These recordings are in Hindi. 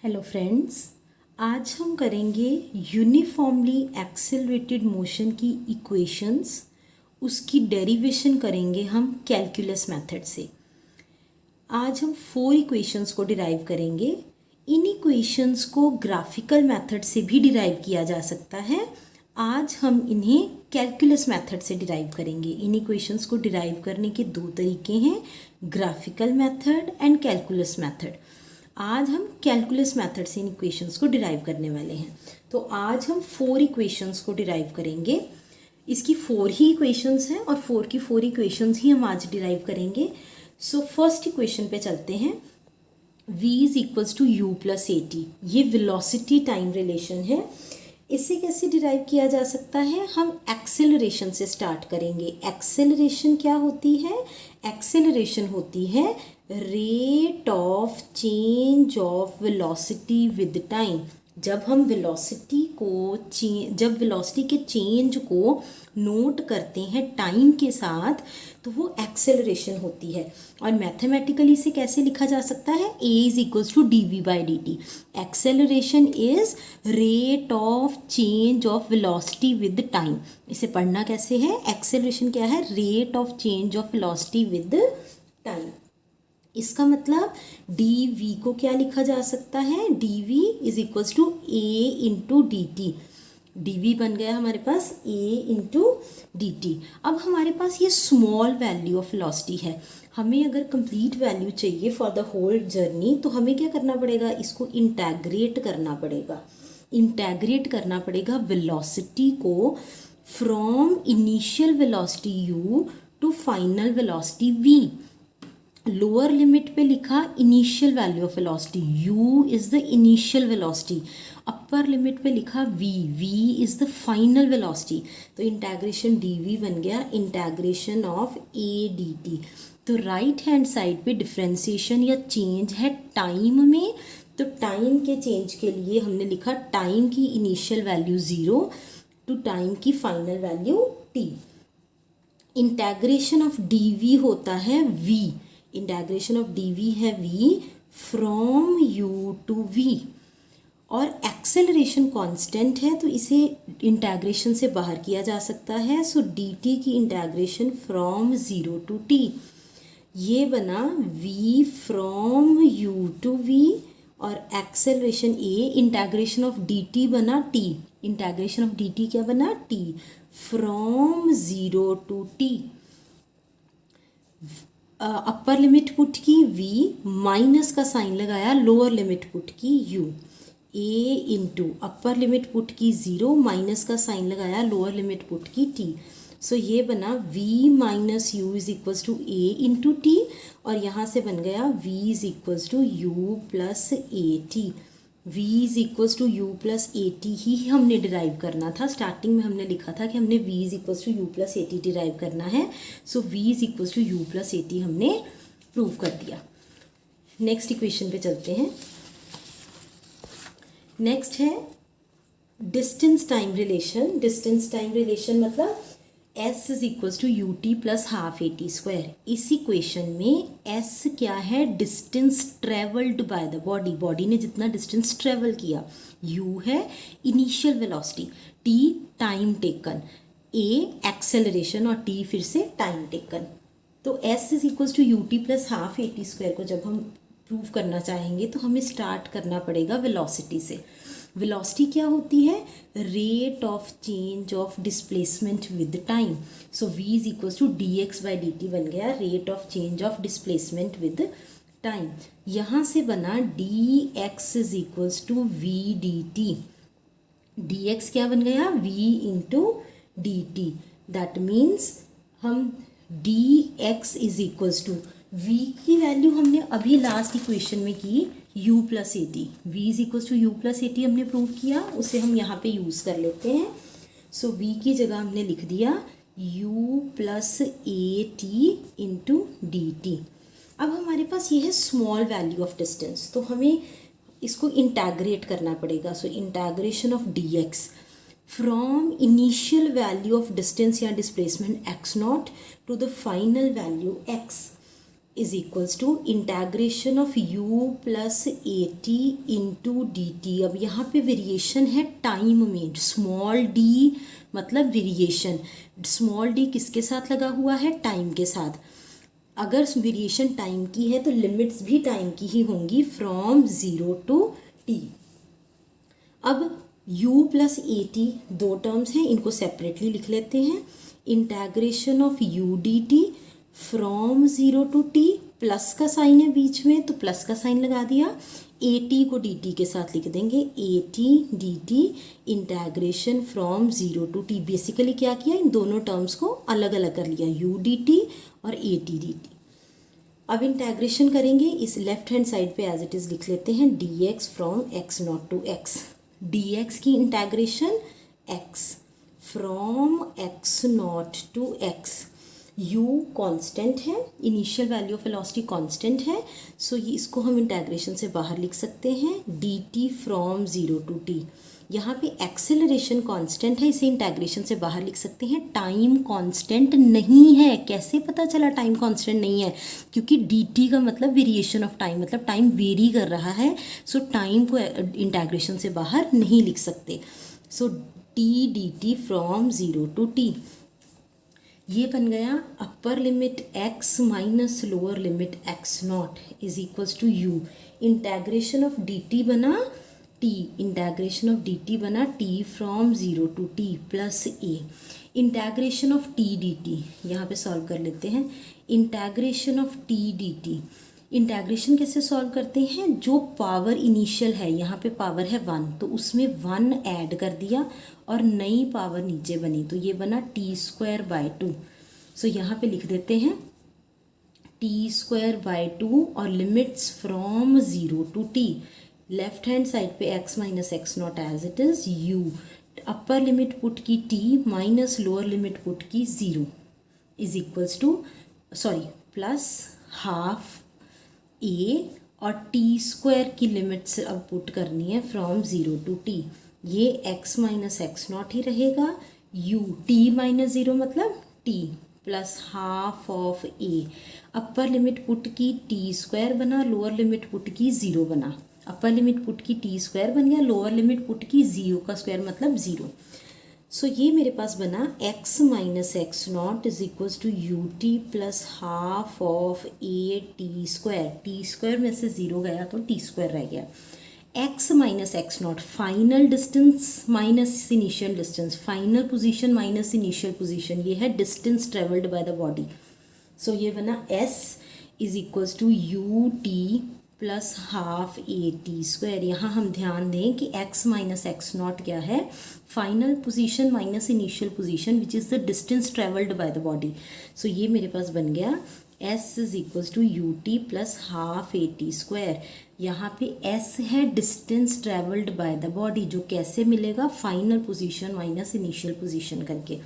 हेलो फ्रेंड्स, आज हम करेंगे यूनिफॉर्मली एक्सेलरेटेड मोशन की इक्वेशंस। उसकी डेरिवेशन करेंगे हम कैलकुलस मेथड से। आज हम 4 इक्वेशंस को डिराइव करेंगे। इन इक्वेशंस को ग्राफिकल मेथड से भी डिराइव किया जा सकता है। आज हम इन्हें कैलकुलस मेथड से डिराइव करेंगे। इन इक्वेशंस को डिराइव करने के 2 तरीके हैं, graphical method and calculus method. आज हम कैलकुलस मेथड से इन इक्वेशंस को डिराइव करने वाले हैं। तो आज हम 4 इक्वेशंस को डिराइव करेंगे। इसकी 4 ही इक्वेशंस हैं और 4 की 4 इक्वेशंस ही हम आज डिराइव करेंगे। सो फर्स्ट इक्वेशन पे चलते हैं। v is equals to you plus A t, ये वेलोसिटी टाइम रिलेशन है। इसे कैसे डिराइव किया जा सकता है? हम एक्सेलरेशन से स्टार्ट करेंगे। एक्सेलरेशन क्या होती है? एक्सेलरेशन होती है rate of change of velocity with time. जब हम वेलोसिटी के चेंज को नोट करते हैं टाइम के साथ, तो वो एक्सेलरेशन होती है। और मैथमेटिकली इसे कैसे लिखा जा सकता है? a is equals to d v by d t. Acceleration is rate of change of velocity with time. इसे पढ़ना कैसे है? एक्सेलरेशन क्या है? Rate of change of velocity with time. इसका मतलब डी वी को क्या लिखा जा सकता है? D v is equals to a into d t. D v बन गया हमारे पास a इंटू डी टी। अब हमारे पास ये स्मॉल वैल्यू ऑफ वेलोसिटी है। हमें अगर कंप्लीट वैल्यू चाहिए फॉर द होल जर्नी, तो हमें क्या करना पड़ेगा? इसको इंटेग्रेट करना पड़ेगा। इंटेग्रेट करना पड़ेगा वेलोसिटी को from initial velocity u to final velocity v। Lower limit पे लिखा initial value of velocity, u is the initial velocity. Upper limit पे लिखा v is the final velocity. तो इंटेग्रेशन dv बन गया इंटेग्रेशन ऑफ a dt। तो राइट हैंड साइड पे डिफ्रेंसिएशन या चेंज है टाइम में। तो टाइम के चेंज के लिए हमने लिखा टाइम की इनिशियल वैल्यू 0 टू टाइम की final value t। Integration of dv होता है v। इंटेग्रेशन ऑफ dv है v from u to v। और एक्सेलरेशन कांस्टेंट है, तो इसे इंटेग्रेशन से बाहर किया जा सकता है। सो dt की इंटेग्रेशन फ्रॉम 0 टू t। ये बना v from u to v। और acceleration a integration of dt बना t। इंटेग्रेशन ऑफ dt क्या बना? t from 0 to t। Upper limit put की v, माइनस का साइन लगाया लोअर लिमिट पुट की u। a into upper limit put की 0, माइनस का साइन लगाया लोअर लिमिट पुट की t। सो ये बना v minus u is equals to a into t. और यहाँ से बन गया v is equals to you plus A T. v is equals to you plus A t ही हमने डिराइव करना था। स्टार्टिंग में हमने लिखा था कि हमने v is equals to you plus A t derive करना है। So v is equals to you plus A t हमने प्रूव कर दिया। नेक्स्ट इक्वेशन पे चलते हैं। नेक्स्ट है distance time relation. Distance time relation मतलब s is equals to U T plus half A T square. इस इक्वेशन में s क्या है? Distance travelled by the body. Body ने जितना डिस्टेंस ट्रेवल किया। u है initial velocity, t time taken, a acceleration और t फिर से टाइम टेकन। तो s is equals to U T plus half A T square को जब हम प्रूव करना चाहेंगे, तो हमें स्टार्ट करना पड़ेगा वेलोसिटी से। वेलोसिटी क्या होती है? Rate of change of displacement with time. So v is equals to d x by d t बन गया rate of change of displacement with time. यहाँ से बना d x is equals to v d t. D x क्या बन गया? v into d t. That means हम d x is equals to v की वैल्यू हमने अभी लास्ट इक्वेशन में की u plus A T. V is equals to you plus A t हमने प्रूव किया, उसे हम यहाँ पे यूज़ कर लेते हैं। सो v की जगह हमने लिख दिया u प्लस ए टी इंटू डी टी। अब हमारे पास ये है स्मॉल वैल्यू ऑफ डिस्टेंस, तो हमें इसको इंटेग्रेट करना पड़ेगा। So integration of d x from initial value of distance या displacement x not to the final value x। Is equals to integration of u plus A t into d t. अब यहाँ पे वेरिएशन है टाइम में, स्मॉल d मतलब वेरिएशन, स्मॉल d किसके साथ लगा हुआ है, टाइम के साथ। अगर वेरिएशन टाइम की है तो लिमिट्स भी टाइम की ही होंगी, फ्रॉम 0 टू t। अब u प्लस ए टी दो टर्म्स हैं, इनको सेपरेटली लिख लेते हैं। Integration of u d t from 0 to t, plus का साइन है बीच में तो प्लस का साइन लगा दिया। ए टी को डी टी के साथ लिख देंगे, a t d t integration from 0 to t। Basically क्या किया, इन दोनों टर्म्स को अलग अलग कर लिया, u डी टी और ए टी डी टी। अब इंटेग्रेशन करेंगे, इस लेफ्ट हैंड साइड पे एज इट इज़ लिख लेते हैं d x from x not to x. D x की integration x from x not to x. u constant है, initial value of velocity constant है, सो ये इसको हम इंटेग्रेशन से बाहर लिख सकते हैं dt फ्रॉम 0 टू t। यहाँ पे एक्सेलरेशन कांस्टेंट है, इसे इंटेग्रेशन से बाहर लिख सकते हैं। टाइम कांस्टेंट नहीं है, कैसे पता चला टाइम कांस्टेंट नहीं है, क्योंकि dt का मतलब वेरिएशन ऑफ टाइम, मतलब टाइम वेरी कर रहा है, सो टाइम को इंटेग्रेशन से बाहर नहीं लिख सकते। So t dt from 0 to t, ये बन गया upper limit x minus lower limit x naught is equals to u। Integration of dt बना t, इंटेग्रेशन ऑफ dt बना t from 0 to t plus a। Integration of t dt यहाँ पे सॉल्व कर लेते हैं। Integration of t dt, integration कैसे सॉल्व करते हैं, जो पावर इनिशियल है, यहाँ पे पावर है 1 तो उसमें 1 ऐड कर दिया और नई पावर नीचे बनी, तो ये बना टी स्क्वायर बाय 2। सो यहाँ पे लिख देते हैं टी स्क्वायर बाय 2 और limits from 0 to t। Left hand side पे x minus x naught as it is u। Upper limit put की t minus lower limit put की 0 is equals to plus half a और टी स्क्वायर की लिमिट्स अब पुट करनी है फ्रॉम 0 टू t। ये x माइनस एक्स नॉट ही रहेगा, u t माइनस 0 मतलब t plus half of a। Upper limit put की टी स्क्वायर बना, लोअर लिमिट पुट की 0 बना। अपर लिमिट पुट की टी स्क्वायर बन गया, लोअर लिमिट पुट की 0 का स्क्वायर मतलब 0। सो ये मेरे पास बना x minus x naught is equals to U T plus half of a T square. T square में से 0 गया तो टी स्क्वायर रह गया। x minus x not final distance minus initial distance, final position minus initial position, ये है distance travelled by the body. So ये बना s is equals to U T plus half A T square. यहाँ हम ध्यान दें कि x माइनस एक्स नॉट क्या है, final position minus initial position which is the distance travelled by the body. So ये मेरे पास बन गया s is equals to U T plus half A T square. यहाँ पे s है distance travelled by the body, जो कैसे मिलेगा, final position minus initial position करके।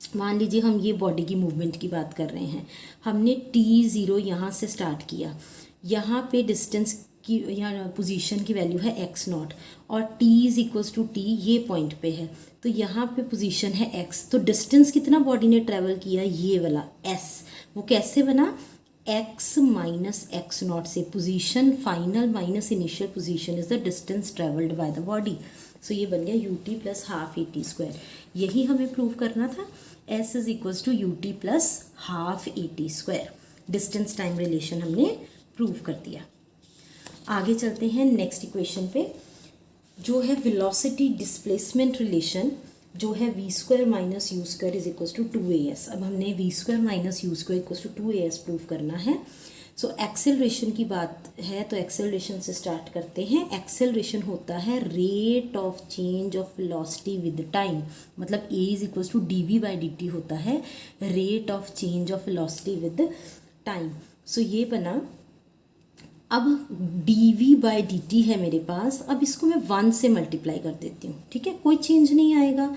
मान लीजिए हम ये बॉडी की मूवमेंट की बात कर रहे हैं, हमने t0 यहाँ से स्टार्ट किया, यहाँ पे डिस्टेंस की यहाँ पोजीशन की वैल्यू है x नॉट और t is equals to t ये पॉइंट पे है, तो यहाँ पे पोजीशन है x, तो डिस्टेंस कितना बॉडी ने ट्रेवल किया, ये वाला s, वो कैसे बना, x माइनस एक्स नॉट से। Position final minus initial position is the distance travelled by the body. So ये बन गया u T plus half A T square. यही हमें प्रूव करना था, s is equals to U T plus half A T square. Distance time relation हमने प्रूव कर दिया। आगे चलते हैं नेक्स्ट इक्वेशन पे, जो है वेलोसिटी डिस्प्लेसमेंट रिलेशन, जो है v square minus you square is equals to 2as। अब हमने v square minus you square equals to 2as prove करना है। सो एक्सेलरेशन की बात है तो एक्सेलरेशन से स्टार्ट करते हैं। एक्सेलरेशन होता है rate of change of velocity with time, मतलब a is equals to d v by d t होता है rate of change of velocity with time. So ये बना, अब d v by d t है मेरे पास, अब इसको मैं 1 से मल्टीप्लाई कर देती हूँ, ठीक है, कोई चेंज नहीं आएगा।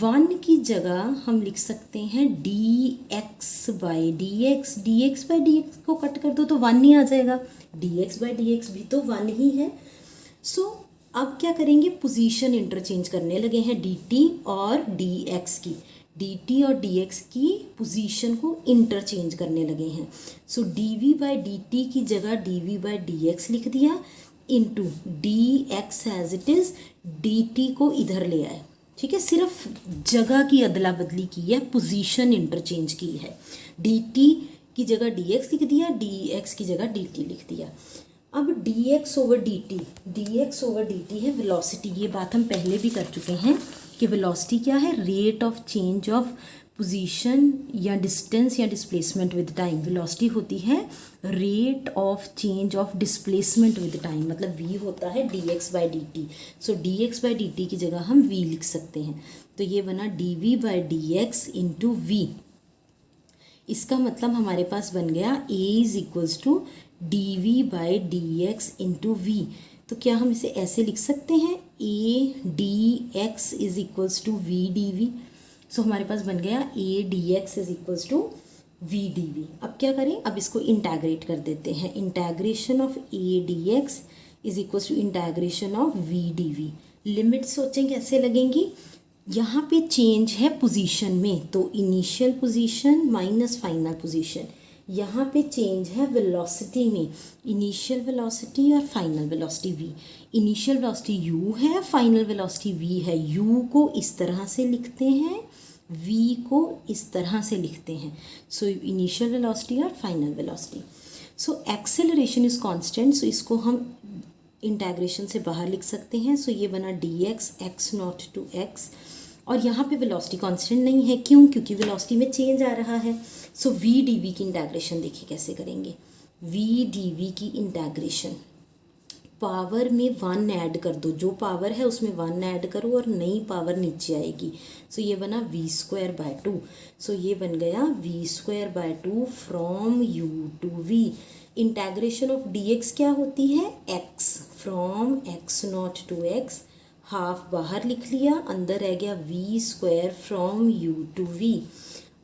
1 की जगह हम लिख सकते हैं d x by D x, d x by D x को कट कर दो तो 1 ही आ जाएगा, D x by D x भी तो 1 ही है। सो अब क्या करेंगे, पोजीशन इंटरचेंज करने लगे हैं डी टी और डी एक्स की। dt और dx की पोजीशन को इंटरचेंज करने लगे हैं। सो dv/dt की जगह dv/dx लिख दिया into dx as it is, dt को इधर ले आए। ठीक है, सिर्फ जगह की अदला बदली की है, पोजीशन इंटरचेंज की है। dt की जगह dx लिख दिया, dx की जगह dt लिख दिया। अब dx ओवर dt है वेलोसिटी। ये बात हम पहले भी कर चुके हैं कि वेलोसिटी क्या है, rate of change of position या डिस्टेंस या डिस्प्लेसमेंट विद टाइम। वेलोसिटी होती है rate of change of displacement with time, मतलब v होता है dx/dt। सो dx/dt की जगह हम v लिख सकते हैं। तो ये बना dv/dx इंटू v। इसका मतलब हमारे पास बन गया a is equals to dv/dx into v। तो क्या हम इसे ऐसे लिख सकते हैं, a dx is equals to v dv। So हमारे पास बन गया a dx is equals to v dv। अब क्या करें, अब इसको इंटेग्रेट कर देते हैं। Integration of a dx is equals to integration of v dv। Limit सोचें कैसे लगेंगी, यहाँ पे चेंज है पोजीशन में, तो initial position minus final position. यहाँ पे चेंज है वेलोसिटी में, इनिशियल वेलोसिटी और final velocity v। Initial velocity u है, फाइनल वेलोसिटी v है। u को इस तरह से लिखते हैं, v को इस तरह से लिखते हैं। सो इनिशियल वेलोसिटी और final velocity. So acceleration is constant, so इसको हम इंटेग्रेशन से बाहर लिख सकते हैं। सो ये बना dx x not to x, और यहाँ पे वेलोसिटी कांस्टेंट नहीं है, क्यों, क्योंकि वेलोसिटी में चेंज आ रहा है। सो v dv की इंटेग्रेशन देखिए कैसे करेंगे। v dv की इंटेग्रेशन, पावर में 1 ऐड कर दो, जो पावर है उसमें 1 ऐड करो और नई पावर नीचे आएगी। सो ये बना v²/2। सो ये बन गया v²/2 from u to v। Integration of dx क्या होती है, x from x not to x, half बाहर लिख लिया, अंदर रह गया v² from u to v।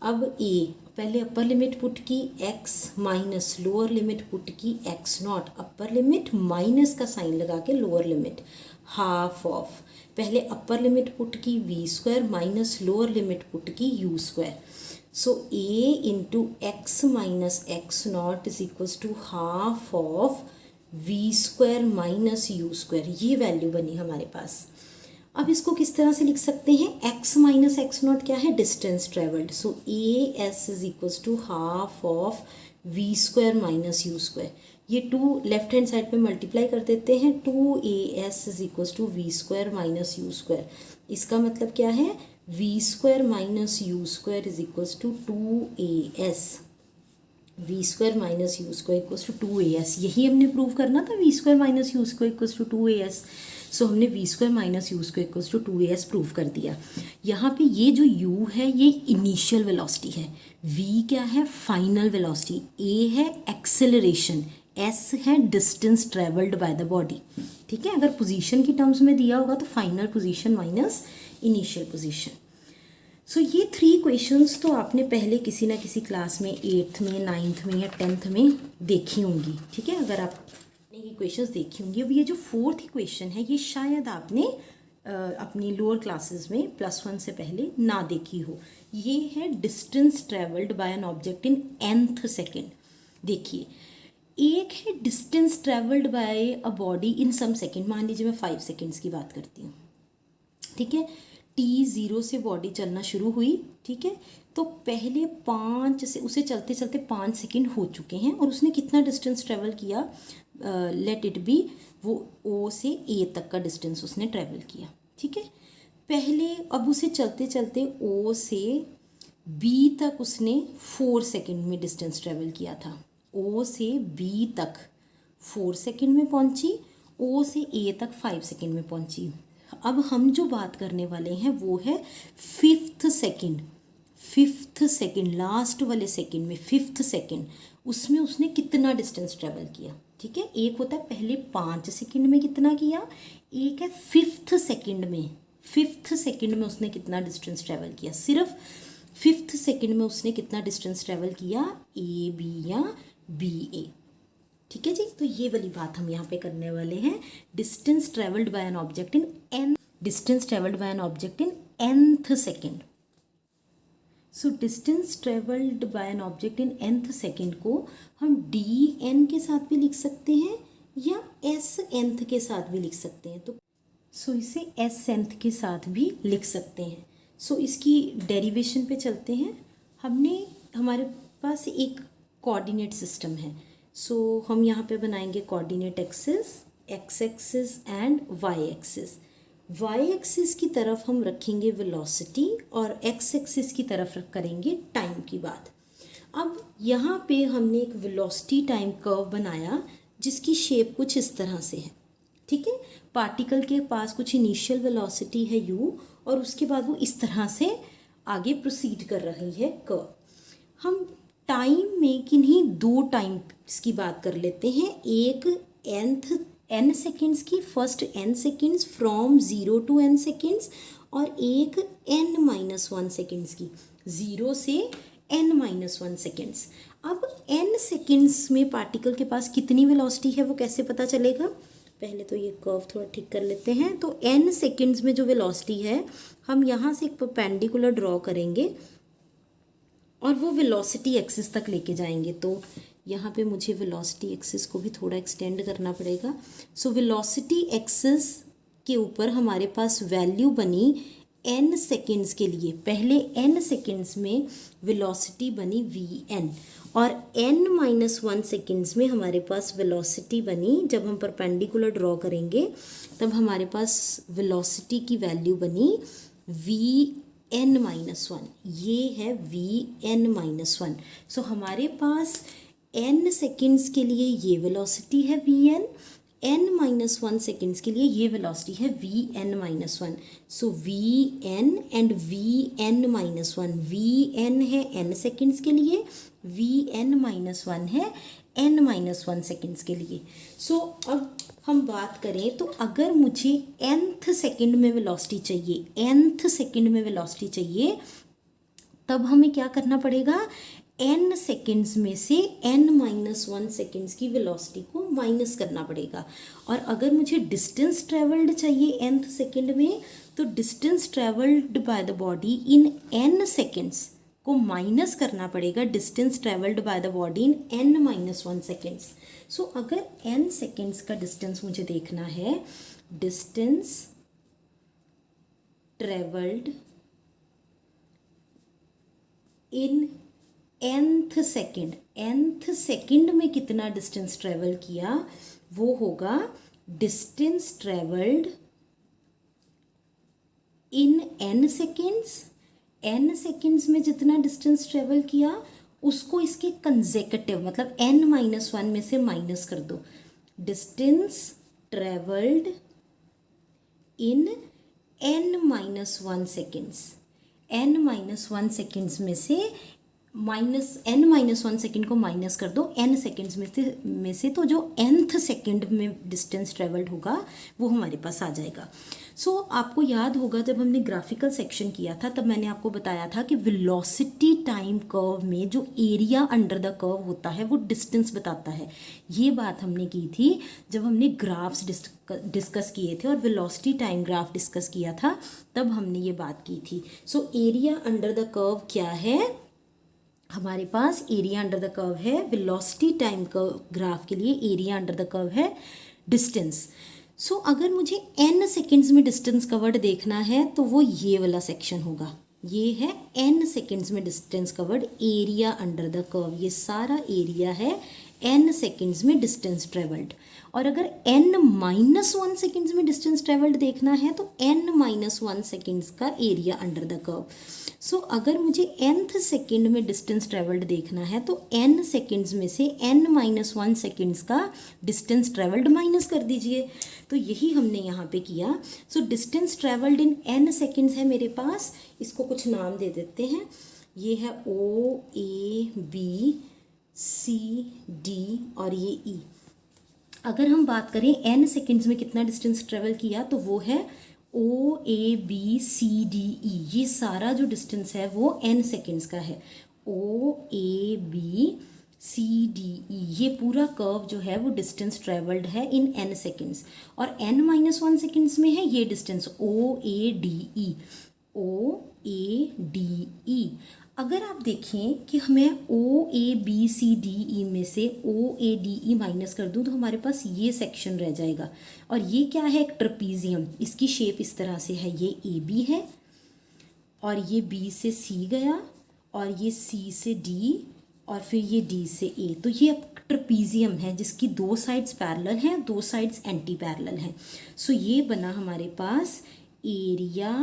अब a पहले अपर लिमिट पुट की x minus lower limit put की x naught, upper limit minus का साइन लगा के लोअर लिमिट, हाफ ऑफ पहले अपर लिमिट पुट की v² minus lower limit put की u²। So a into x minus x naught is equals to half of v² minus u²। ये वैल्यू बनी हमारे पास। अब इसको किस तरह से लिख सकते हैं, x माइनस एक्स नॉट क्या है, distance travelled. So a s is equals to half of v² minus u²। ये 2 लेफ्ट हैंड साइड पे मल्टीप्लाई कर देते हैं, 2as is equals to v² minus u²। इसका मतलब क्या है, v² minus u² is equals to 2as। v² minus u² equals to 2as, यही हमने प्रूव करना था, v² minus u² equals to 2as। सो हमने v² minus u² equals to 2as prove कर दिया। यहाँ पे ये जो u है ये इनिशियल वेलोसिटी है, v क्या है, फाइनल वेलोसिटी, a है एक्सेलरेशन, s है distance travelled by the body. ठीक है, अगर पोजीशन की टर्म्स में दिया होगा तो final position minus initial position. So ये 3 क्वेश्चंस तो आपने पहले किसी ना किसी क्लास में 8th में 9th में या 10th में देखी होंगी। ठीक है, अगर आपने ये क्वेश्चंस देखी होंगी। अब ये जो 4th क्वेश्चन है ये शायद आपने अपनी लोअर क्लासेस में +1 से पहले ना देखी हो। ये है distance travelled by an object in nth second. देखिए, एक है distance travelled by a body in some second. मान लीजिए मैं 5 सेकेंड्स की बात करती हूँ। ठीक है, t0 से बॉडी चलना शुरू हुई। ठीक है, तो पहले 5 से उसे चलते चलते 5 सेकेंड हो चुके हैं और उसने कितना डिस्टेंस ट्रेवल किया, लेट इट बी, वो O से A तक का डिस्टेंस उसने ट्रेवल किया। ठीक है, पहले अब उसे चलते चलते O से B तक उसने 4 सेकेंड में डिस्टेंस ट्रेवल किया था। O से B तक 4 सेकेंड में पहुंची, O से A तक 5 सेकेंड में पहुंची। अब हम जो बात करने वाले हैं वो है 5th सेकेंड, लास्ट वाले सेकेंड में 5th सेकेंड, उसमें उसने कितना डिस्टेंस ट्रेवल किया। ठीक है, एक होता है पहले 5 सेकेंड में कितना किया, एक है 5th सेकेंड में, 5th सेकेंड में उसने कितना डिस्टेंस ट्रेवल किया। सिर्फ 5th सेकेंड में उसने कितना डिस्टेंस ट्रेवल किया, ए बी या बी ए। ठीक है जी, तो ये वाली बात हम यहाँ पे करने वाले हैं। Distance travelled by an object in nth second. So distance travelled by an object in nth second को हम dn के साथ भी लिख सकते हैं या s nth के साथ भी लिख सकते हैं। तो सो इसे s nth के साथ भी लिख सकते हैं। सो इसकी डेरिवेशन पे चलते हैं। हमारे पास एक कोऑर्डिनेट सिस्टम है। सो हम यहाँ पे बनाएंगे coordinate axis, x axis and y axis. y axis की तरफ हम रखेंगे वेलोसिटी और x एक्सिस की तरफ करेंगे टाइम की बात। अब यहाँ पे हमने एक वेलोसिटी टाइम कर्व बनाया जिसकी शेप कुछ इस तरह से है, ठीक है। पार्टिकल के पास कुछ इनिशियल वेलोसिटी है u और उसके बाद वो इस तरह से आगे प्रोसीड कर रही है कर्व। हम टाइम में किन्हीं दो टाइम्स की बात कर लेते हैं। एक n सेकेंड्स की, first n seconds from 0 to n seconds, और एक n-1 सेकेंड्स की, 0 से n-1 सेकेंड्स। अब n सेकेंड्स में पार्टिकल के पास कितनी वेलोसिटी है वो कैसे पता चलेगा? पहले तो ये कर्व थोड़ा ठीक कर लेते हैं। तो n सेकेंड्स में जो वेलोसिटी है हम यहाँ से एक परपेंडिकुलर ड्रॉ करेंगे और वो वेलोसिटी एक्सिस तक लेके जाएंगे। तो यहाँ पे मुझे वेलोसिटी एक्सिस को भी थोड़ा एक्सटेंड करना पड़ेगा। सो वेलोसिटी एक्सिस के ऊपर हमारे पास वैल्यू बनी n सेकेंड्स के लिए। पहले n सेकेंड्स में वेलोसिटी बनी vn और n-1 सेकेंड्स में हमारे पास वेलोसिटी बनी, जब हम परपेंडिकुलर ड्रॉ करेंगे तब हमारे पास वेलोसिटी की वैल्यू बनी vn-1। ये है vn-1। सो हमारे पास n सेकेंड्स के लिए ये वेलोसिटी है vn, n-1 सेकेंड्स के लिए ये वेलोसिटी है vn-1। So vn and vn-1, vn है n सेकेंड्स के लिए, vn-1 है n-1 सेकेंड्स के लिए। सो अब हम बात करें तो अगर मुझे nth सेकेंड में वेलोसिटी चाहिए, nth सेकेंड में वेलोसिटी चाहिए, तब हमें क्या करना पड़ेगा? n सेकेंड्स में से n-1 सेकेंड्स की वेलोसिटी को माइनस करना पड़ेगा। और अगर मुझे डिस्टेंस ट्रेवल्ड चाहिए nth सेकेंड में, तो distance travelled by the body in n seconds को माइनस करना पड़ेगा distance travelled by the body in n-1 seconds. So अगर n सेकेंड्स का डिस्टेंस मुझे देखना है, distance travelled in nth second, nth second में कितना डिस्टेंस ट्रेवल किया वो होगा distance travelled in n seconds. n seconds में जितना डिस्टेंस ट्रेवल किया उसको इसके कंसेक्यूटिव मतलब n-1 में से माइनस कर दो। डिस्टेंस ट्रेवल्ड इन n-1 सेकेंड्स, n-1 सेकेंड्स में से n-1 सेकेंड को माइनस कर दो n सेकेंड्स में से तो जो nth सेकेंड में डिस्टेंस ट्रेवल्ड होगा वो हमारे पास आ जाएगा। सो आपको याद होगा जब हमने ग्राफिकल सेक्शन किया था तब मैंने आपको बताया था कि वेलोसिटी टाइम कर्व में जो एरिया अंडर द कर्व होता है वो डिस्टेंस बताता है। ये बात हमने की थी जब हमने ग्राफ्स डिस्कस किए थे और वेलोसिटी टाइम ग्राफ डिस्कस किया था, तब हमने ये बात की थी। So area under the curve क्या है? हमारे पास एरिया अंडर द कर्व है, वेलोसिटी टाइम कर्व ग्राफ के लिए एरिया अंडर द कर्व है डिस्टेंस। सो अगर मुझे n सेकेंड्स में डिस्टेंस कवर्ड देखना है तो वो ये वाला सेक्शन होगा। ये है n सेकेंड्स में distance covered area under the curve. ये सारा एरिया है n सेकेंड्स में डिस्टेंस ट्रेवल्ड। और अगर n-1 सेकेंड्स में डिस्टेंस ट्रेवल्ड देखना है तो n-1 सेकेंड्स का एरिया अंडर द कर्व। सो अगर मुझे nth सेकेंड में डिस्टेंस ट्रेवल्ड देखना है तो n सेकेंड्स में से n-1 सेकेंड्स का डिस्टेंस ट्रेवल्ड माइनस कर दीजिए। तो यही हमने यहाँ पे किया। So distance travelled in n seconds है मेरे पास, इसको कुछ नाम दे देते हैं। ये है O, A, B, C, D और ये E। अगर हम बात करें n सेकेंड्स में कितना डिस्टेंस ट्रेवल किया तो वो है O, A, B, C, D, E। ये सारा जो डिस्टेंस है वो n सेकेंड्स का है। O, A, B, C, D, E ये पूरा कर्व जो है वो डिस्टेंस ट्रेवल्ड है इन n सेकेंड्स। और n-1 सेकेंड्स में है ये distance O, A, D, E, O, A, D, E। अगर आप देखें कि हमें ओ ए बी सी डी ई में से ओ ए डी ई माइनस कर दूं तो हमारे पास ये सेक्शन रह जाएगा। और ये क्या है? एक ट्रपीजियम। इसकी शेप इस तरह से है, ये ए बी है और ये बी से सी गया और ये सी से डी और फिर ये डी से ए। तो ये ट्रपीजियम है जिसकी दो साइड्स पैरेलल हैं, दो साइड्स एंटी पैरेलल हैं। सो ये बना हमारे पास एरिया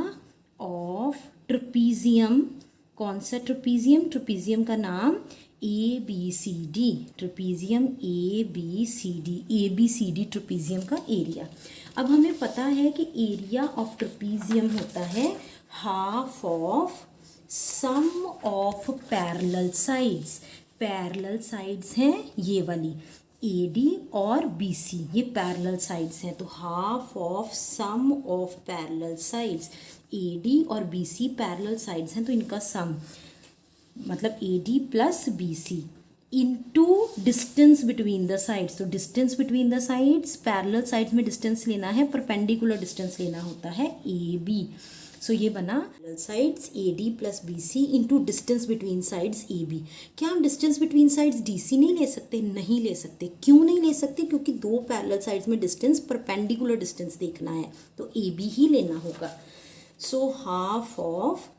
ऑफ ट्रपीजियम। कौन सा ट्रपीजियम? ट्रपीजियम का नाम A B C D. Trapezium A B C D, A B C D trapezium का एरिया। अब हमें पता है कि एरिया ऑफ ट्रपीजियम होता है half of sum of parallel sides. Parallel sides हैं ये वाली ए डी और बी सी, ये पैरेलल साइड्स हैं। तो half of sum of parallel sides, A d और बी सी पैरेलल साइड्स हैं तो इनका सम मतलब a D plus B C into distance between the sides. तो distance between the sides, parallel sides में डिस्टेंस लेना है, परपेंडिकुलर डिस्टेंस लेना होता है ए बी। सो ये बना sides A D plus B C into distance between sides A B. क्या हम distance between sides D C नहीं ले सकते? नहीं ले सकते। क्यों नहीं ले सकते? क्योंकि दो पैरेलल साइड्स में डिस्टेंस परपेंडिकुलर डिस्टेंस देखना है तो ए बी ही लेना होगा। So half of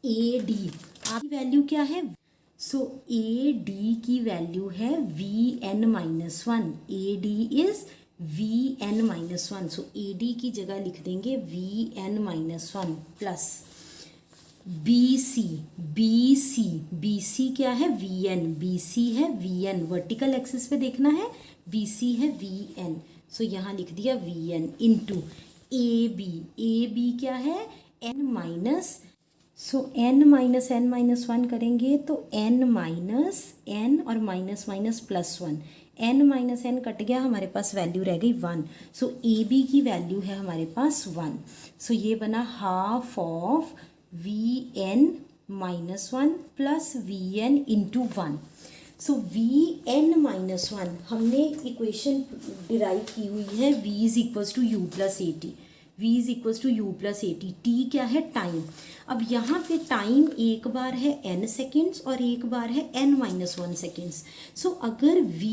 A D आपकी वैल्यू क्या है? सो ए डी की वैल्यू है V N minus one. A D is V N minus one. So A D की जगह लिख देंगे V N minus one plus B C. B C, B C क्या है? V N. बी सी है वी एन, वर्टिकल एक्सिस पे देखना है, बी सी है वी एन। सो यहाँ लिख दिया v n into a b. A B क्या है? N minus. So n minus one करेंगे तो एन माइनस एन और minus minus plus one. N minus n cut गया, हमारे पास वैल्यू रह गई वन। सो ए बी की वैल्यू है हमारे पास वन। सो ये बना half of v N minus one plus v n into one. So v N minus one हमने इक्वेशन डिराइव की हुई है v is equals to you plus A T. v is equals to you plus A T. T क्या है? टाइम। अब यहाँ पे टाइम एक बार है n सेकेंड्स और एक बार है n minus one seconds. So अगर v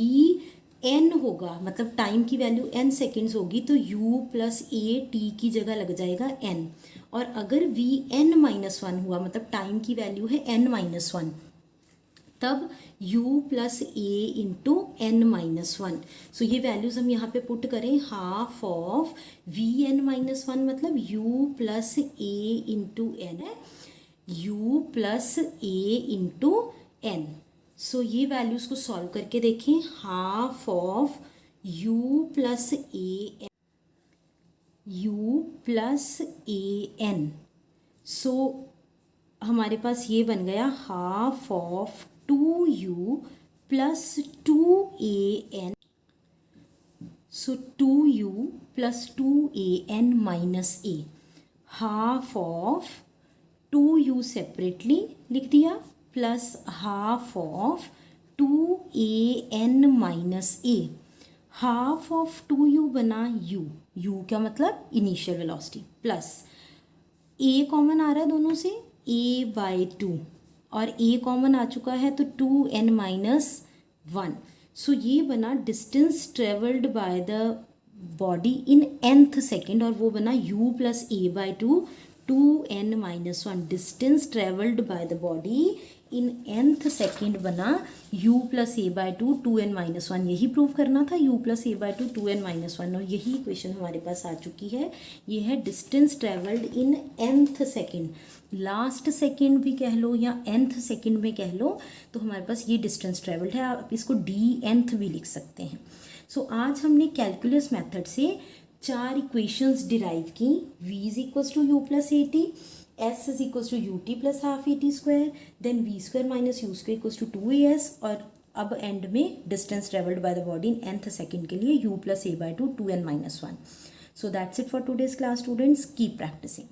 n होगा मतलब टाइम की वैल्यू n सेकेंड्स होगी तो u प्लस ए टी की जगह लग जाएगा n। और अगर v n माइनस वन हुआ मतलब टाइम की वैल्यू है n माइनस वन, तब u plus a into n minus one. So ये वैल्यूज़ हम यहाँ पे पुट करें, half of v N minus one मतलब u plus a into n है, u plus a into n. So ये वैल्यूज़ को सॉल्व करके देखें, half of u plus a n, u plus a n. So हमारे पास ये बन गया half of 2u plus 2an। So 2u plus 2an minus a। Half of 2u separately लिख दिया plus half of 2an minus a। Half of 2u बना u, u का मतलब initial velocity, plus a common आ रहा है दोनों से, a बाई टू और a कॉमन आ चुका है तो 2n माइनस वन। सो ये बना distance travelled by the body in nth second और वो बना u plus A by two 2n minus one. Distance travelled by the body in nth second बना u plus A by two 2n minus one. यही प्रूव करना था, u plus A by two 2n minus one, और यही इक्वेशन हमारे पास आ चुकी है। ये है distance travelled in nth second. Last second भी कह लो या nth सेकेंड में कह लो तो हमारे पास ये डिस्टेंस ट्रेवल्ड है। आप इसको dnth भी लिख सकते हैं। सो आज हमने कैलकुलस मेथड से 4 इक्वेशंस डिराइव की। v is equals to you plus A T, s is equals to U T plus half A T square, then v square minus you square equals to 2as, और अब एंड में distance travelled by the body in nth second के लिए u plus A by two 2n minus one. So that's it for today's class students, keep practising.